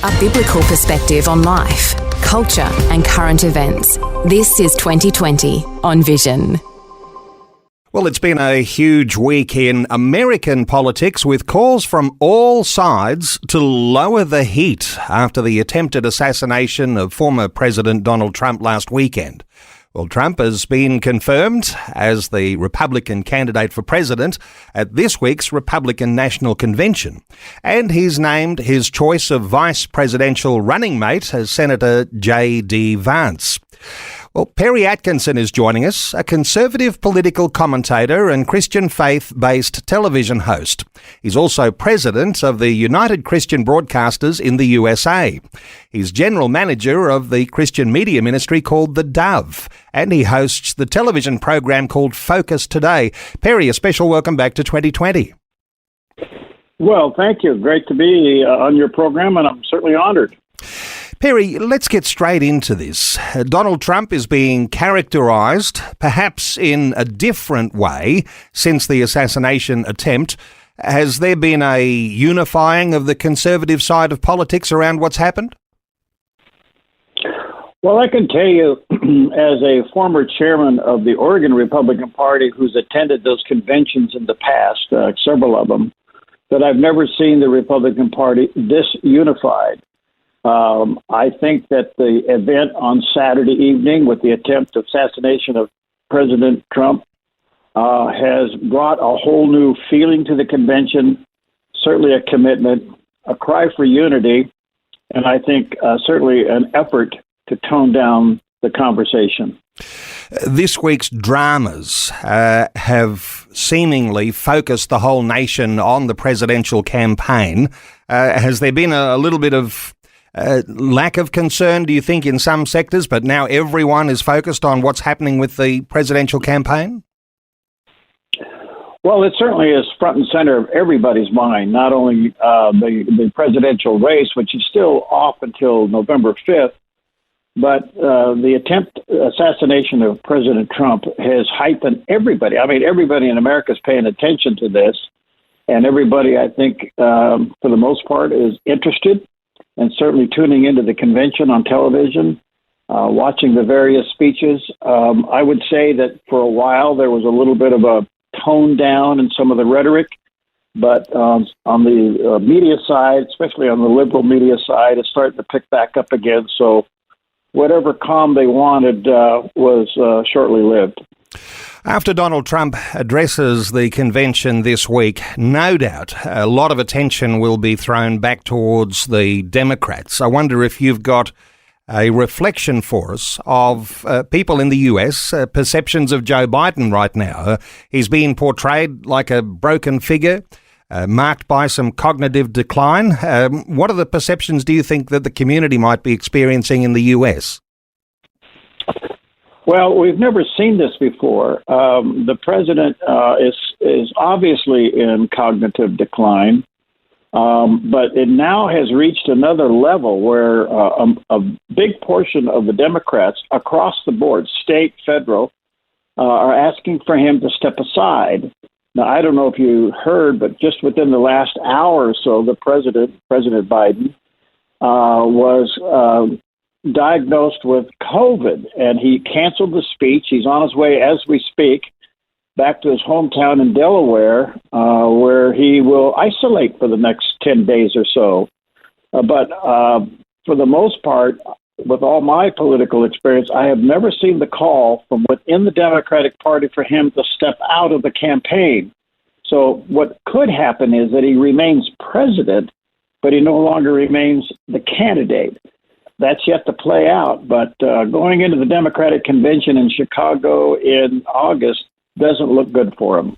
A biblical perspective on life, culture and current events. This is 2020 on Vision. Well, it's been a huge week in American politics with calls from all sides to lower the heat after the attempted assassination of former President Donald Trump last weekend. Well, Trump has been confirmed as the Republican candidate for president at this week's Republican National Convention, and he's named his choice of vice presidential running mate as Senator J.D. Vance. Well, Perry Atkinson is joining us, a conservative political commentator and Christian faith-based television host. He's also president of the United Christian Broadcasters in the USA. He's general manager of the Christian media ministry called The Dove, and he hosts the television program called Focus Today. Perry, a special welcome back to 2020. Well, thank you. Great to be on your program, and I'm certainly honored. Perry, let's get straight into this. Donald Trump is being characterised, perhaps in a different way, since the assassination attempt. Has there been a unifying of the conservative side of politics around what's happened? Well, I can tell you, as a former chairman of the Oregon Republican Party who's attended those conventions in the past, several of them, that I've never seen the Republican Party this unified. I think that the event on Saturday evening with the attempted assassination of President Trump has brought a whole new feeling to the convention, certainly a commitment, a cry for unity, and I think certainly an effort to tone down the conversation. This week's dramas have seemingly focused the whole nation on the presidential campaign. Has there been a little bit of lack of concern, do you think, in some sectors, but now everyone is focused on what's happening with the presidential campaign? Well, it certainly is front and center of everybody's mind, not only the presidential race, which is still off until November 5th, but the assassination of President Trump has heightened everybody. I mean, everybody in America is paying attention to this, and everybody, I think, for the most part, is interested and certainly tuning into the convention on television, watching the various speeches. I would say that for a while there was a little bit of a tone down in some of the rhetoric, but on the media side, especially on the liberal media side, it's starting to pick back up again. So whatever calm they wanted was shortly lived. After Donald Trump addresses the convention this week, no doubt a lot of attention will be thrown back towards the Democrats. I wonder if you've got a reflection for us of people in the US, perceptions of Joe Biden right now. He's being portrayed like a broken figure, marked by some cognitive decline. What are the perceptions, do you think, that the community might be experiencing in the US? Well, we've never seen this before. The president is obviously in cognitive decline, but it now has reached another level where a big portion of the Democrats across the board, state, federal, are asking for him to step aside. Now, I don't know if you heard, but just within the last hour or so, the President Biden, was diagnosed with COVID, and he canceled the speech. He's on his way as we speak back to his hometown in Delaware, where he will isolate for the next 10 days or so. But for the most part, with all my political experience, I have never seen the call from within the Democratic Party for him to step out of the campaign. So what could happen is that he remains president, but he no longer remains the candidate. That's yet to play out, but going into the Democratic convention in Chicago in August doesn't look good for him.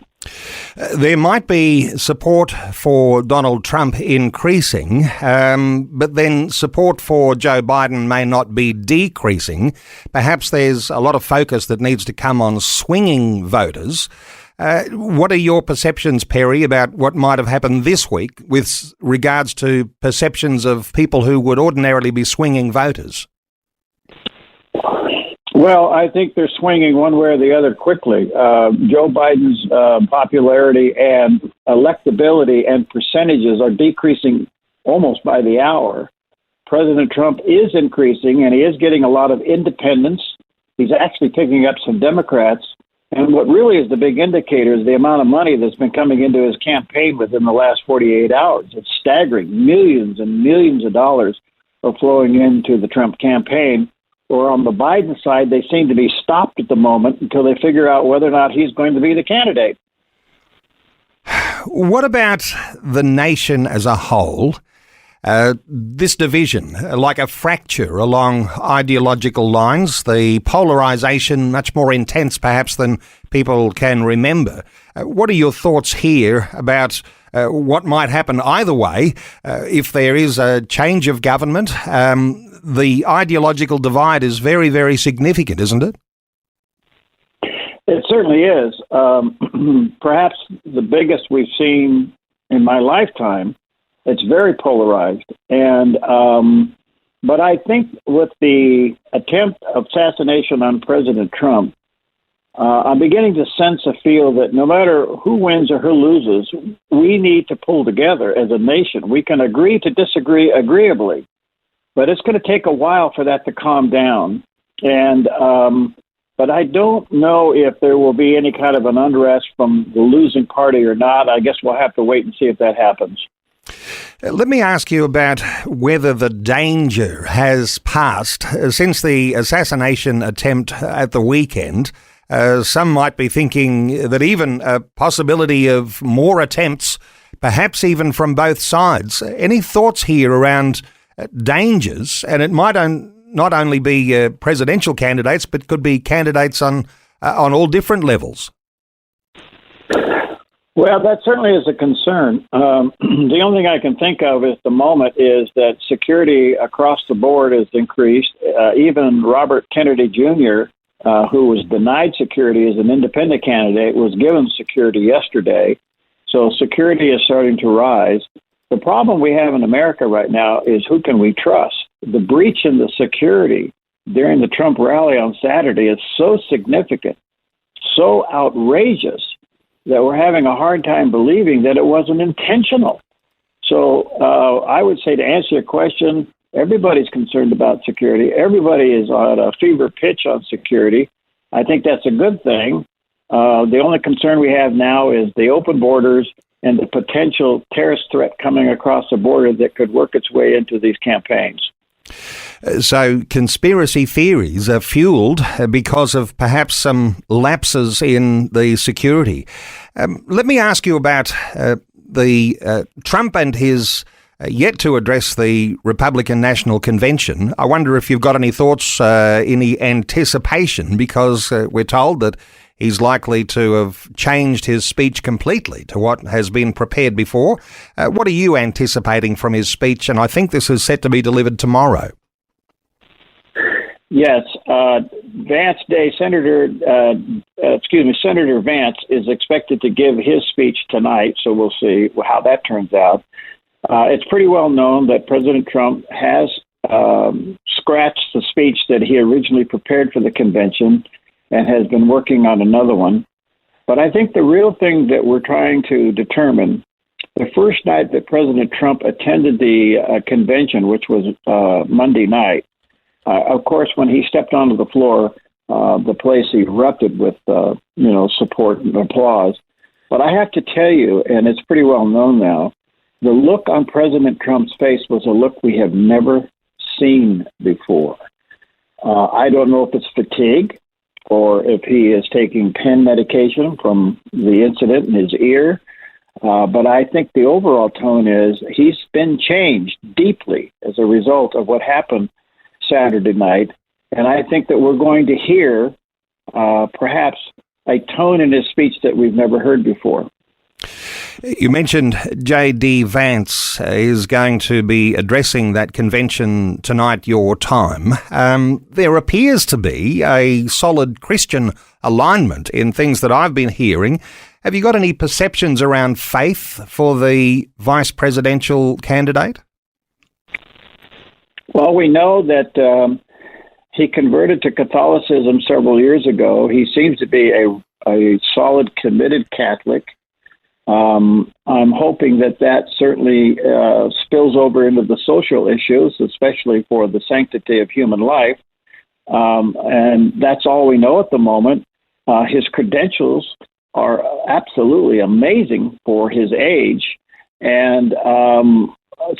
There might be support for Donald Trump increasing, but then support for Joe Biden may not be decreasing. Perhaps there's a lot of focus that needs to come on swinging voters. What are your perceptions, Perry, about what might have happened this week with regards to perceptions of people who would ordinarily be swinging voters? Well, I think they're swinging one way or the other quickly. Joe Biden's popularity and electability and percentages are decreasing almost by the hour. President Trump is increasing, and he is getting a lot of independents. He's actually picking up some Democrats. And what really is the big indicator is the amount of money that's been coming into his campaign within the last 48 hours. It's staggering. Millions and millions of dollars are flowing into the Trump campaign. Or on the Biden side, they seem to be stopped at the moment until they figure out whether or not he's going to be the candidate. What about the nation as a whole? This division, like a fracture along ideological lines, the polarisation much more intense perhaps than people can remember. What are your thoughts here about what might happen either way if there is a change of government? The ideological divide is very, very significant, isn't it? It certainly is. Perhaps the biggest we've seen in my lifetime. It's very polarized. And but I think with the attempt of assassination on President Trump, I'm beginning to sense a feel that no matter who wins or who loses, we need to pull together as a nation. We can agree to disagree agreeably, but it's going to take a while for that to calm down. And but I don't know if there will be any kind of an unrest from the losing party or not. I guess we'll have to wait and see if that happens. Let me ask you about whether the danger has passed since the assassination attempt at the weekend. Some might be thinking that even a possibility of more attempts, perhaps even from both sides. Any thoughts here around dangers? And it might not only be presidential candidates, but could be candidates on all different levels. Well, that certainly is a concern. The only thing I can think of at the moment is that security across the board has increased. Even Robert Kennedy Jr., who was denied security as an independent candidate, was given security yesterday. So security is starting to rise. The problem we have in America right now is who can we trust? The breach in the security during the Trump rally on Saturday is so significant, so outrageous, that we're having a hard time believing that it wasn't intentional. So I would say, to answer your question, everybody's concerned about security. Everybody is on a fever pitch on security. I think that's a good thing. The only concern we have now is the open borders and the potential terrorist threat coming across the border that could work its way into these campaigns. So conspiracy theories are fueled because of perhaps some lapses in the security. Let me ask you about the Trump and his yet to address the Republican National Convention. I wonder if you've got any thoughts, any anticipation, because we're told that he's likely to have changed his speech completely to what has been prepared before. What are you anticipating from his speech? And I think this is set to be delivered tomorrow. Yes, Vance Day, Senator Vance is expected to give his speech tonight, so we'll see how that turns out. It's pretty well known that President Trump has scratched the speech that he originally prepared for the convention and has been working on another one. But I think the real thing that we're trying to determine, the first night that President Trump attended the convention, which was Monday night, of course, when he stepped onto the floor, the place erupted with, support and applause. But I have to tell you, and it's pretty well known now, the look on President Trump's face was a look we have never seen before. I don't know if it's fatigue or if he is taking pain medication from the incident in his ear. But I think the overall tone is he's been changed deeply as a result of what happened Saturday night. And I think that we're going to hear perhaps a tone in his speech that we've never heard before. You mentioned J.D. Vance is going to be addressing that convention tonight, your time. There appears to be a solid Christian alignment in things that I've been hearing. Have you got any perceptions around faith for the vice presidential candidate? Well, we know that he converted to Catholicism several years ago. He seems to be a solid, committed Catholic. I'm hoping that certainly spills over into the social issues, especially for the sanctity of human life. And that's all we know at the moment. His credentials are absolutely amazing for his age. And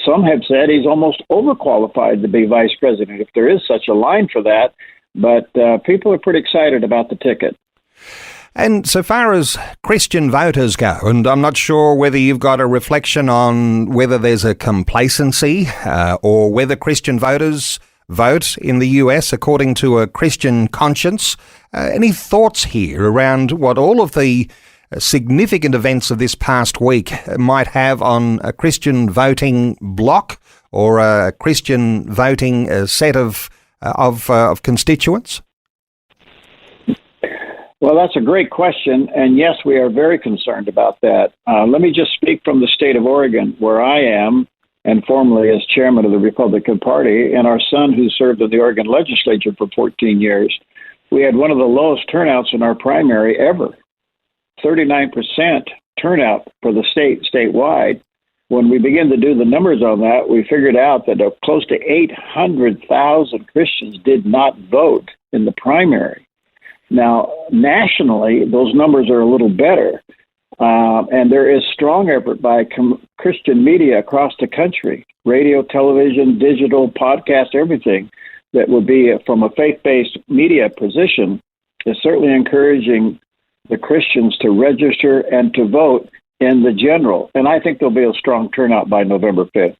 some have said he's almost overqualified to be vice president, if there is such a line for that. But people are pretty excited about the ticket. And so far as Christian voters go, and I'm not sure whether you've got a reflection on whether there's a complacency or whether Christian voters vote in the US according to a Christian conscience. Any thoughts here around what all of the significant events of this past week might have on a Christian voting bloc or a Christian voting set of constituents? Well, that's a great question. And yes, we are very concerned about that. Let me just speak from the state of Oregon, where I am, and formerly as chairman of the Republican Party, and our son, who served in the Oregon legislature for 14 years. We had one of the lowest turnouts in our primary ever, 39% turnout for the statewide. When we began to do the numbers on that, we figured out that close to 800,000 Christians did not vote in the primary. Now, nationally, those numbers are a little better, and there is strong effort by Christian media across the country, radio, television, digital, podcast, everything that would be from a faith-based media position is certainly encouraging the Christians to register and to vote in the general. And I think there'll be a strong turnout by November 5th.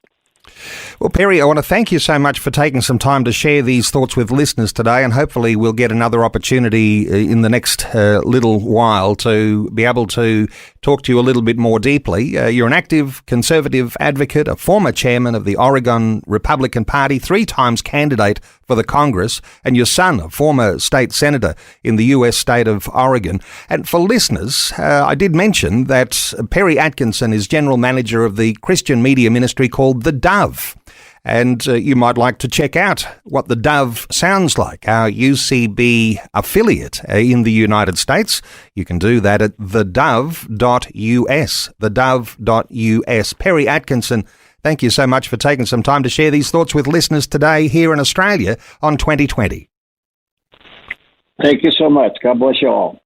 Well, Perry, I want to thank you so much for taking some time to share these thoughts with listeners today, and hopefully we'll get another opportunity in the next little while to be able to talk to you a little bit more deeply. You're an active conservative advocate, a former chairman of the Oregon Republican Party, 3 times candidate for the Congress, and your son, a former state senator in the US state of Oregon. And for listeners, I did mention that Perry Atkinson is general manager of the Christian media ministry called The Dove. And you might like to check out what The Dove sounds like, our UCB affiliate in the United States. You can do that at thedove.us, thedove.us. Perry Atkinson, thank you so much for taking some time to share these thoughts with listeners today here in Australia on 2020. Thank you so much. God bless you all.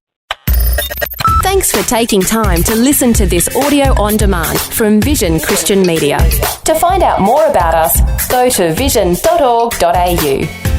Thanks for taking time to listen to this audio on demand from Vision Christian Media. To find out more about us, go to vision.org.au.